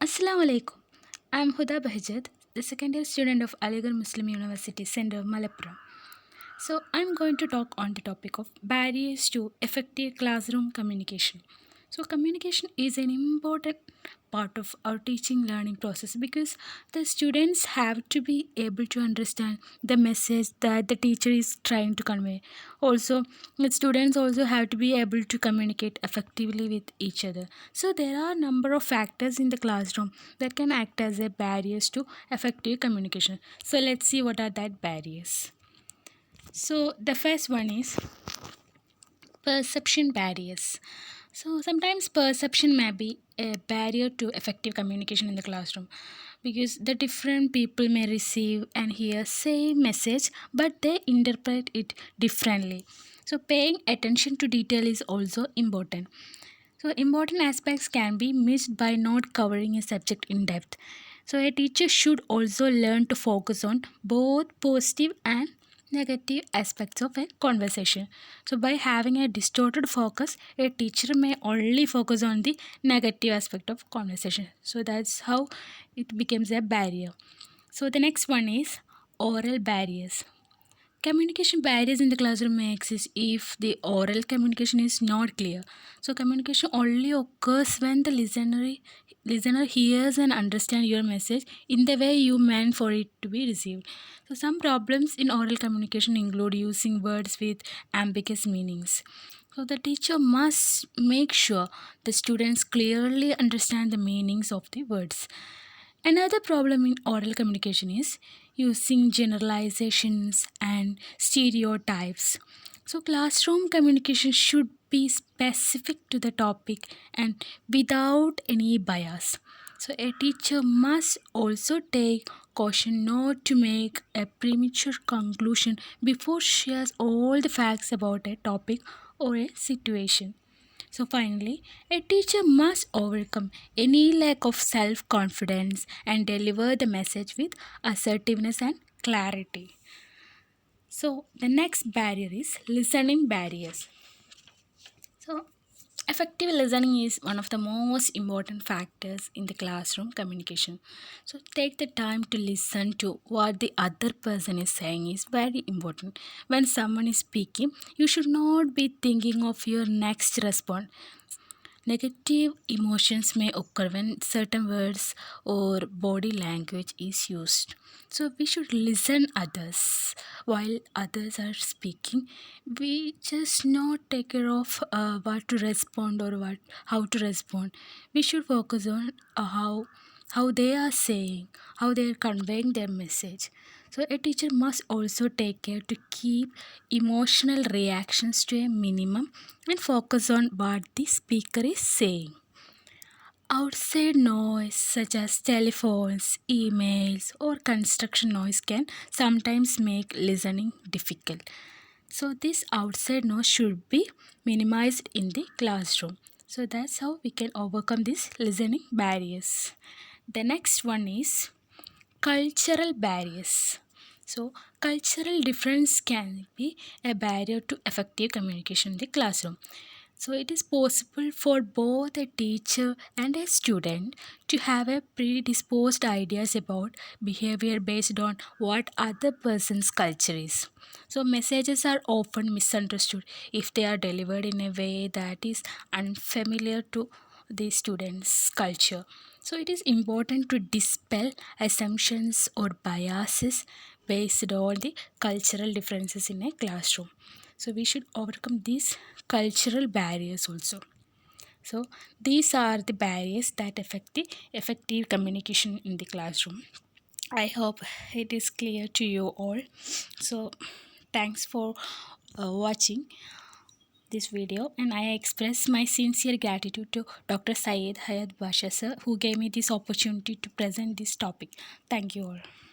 Assalamu alaikum. I am Huda Bahjat, the second year student of Aligarh Muslim University Center, Malappuram. So, I am going to talk on the topic of barriers to effective classroom communication. So, communication is an important part of our teaching learning process because the students have to be able to understand the message that the teacher is trying to convey. Also, the students also have to be able to communicate effectively with each other. So, there are a number of factors in the classroom that can act as a barriers to effective communication. So, let's see what are that barriers. So, the first one is perception barriers. So, sometimes perception may be a barrier to effective communication in the classroom because the different people may receive and hear same message but they interpret it differently. So, paying attention to detail is also important. So, important aspects can be missed by not covering a subject in depth. So, a teacher should also learn to focus on both positive and negative aspects of a conversation. So, by having a distorted focus, a teacher may only focus on the negative aspect of conversation. So, that's how it becomes a barrier. So, the next one is oral barriers. Communication barriers in the classroom may exist if the oral communication is not clear. So communication only occurs when the listener hears and understands your message in the way you meant for it to be received. So some problems in oral communication include using words with ambiguous meanings. So the teacher must make sure the students clearly understand the meanings of the words. Another problem in oral communication is using generalizations and stereotypes. So, classroom communication should be specific to the topic and without any bias. So, a teacher must also take caution not to make a premature conclusion before she has all the facts about a topic or a situation. So, finally, a teacher must overcome any lack of self confidence and deliver the message with assertiveness and clarity. So, the next barrier is listening barriers. So, effective listening is one of the most important factors in the classroom communication. So, take the time to listen to what the other person is saying is very important. When someone is speaking, you should not be thinking of your next response. Negative emotions may occur when certain words or body language is used. So we should listen others while others are speaking. We just not take care of what to respond or what how to respond. We should focus on how they are saying, how they are conveying their message. So a teacher must also take care to keep emotional reactions to a minimum and focus on what the speaker is saying. Outside noise such as telephones, emails, or construction noise can sometimes make listening difficult. So, this outside noise should be minimized in the classroom. So, that's how we can overcome these listening barriers. The next one is cultural barriers. So, cultural difference can be a barrier to effective communication in the classroom. So, it is possible for both a teacher and a student to have a predisposed ideas about behavior based on what other person's culture is. So, messages are often misunderstood if they are delivered in a way that is unfamiliar to the student's culture. So, it is important to dispel assumptions or biases based on the cultural differences in a classroom. So, we should overcome these cultural barriers also. So, these are the barriers that affect the effective communication in the classroom. I hope it is clear to you all. So, thanks for watching this video, and I express my sincere gratitude to Dr. Syed Hayat Basha sir who gave me this opportunity to present this topic. Thank you all.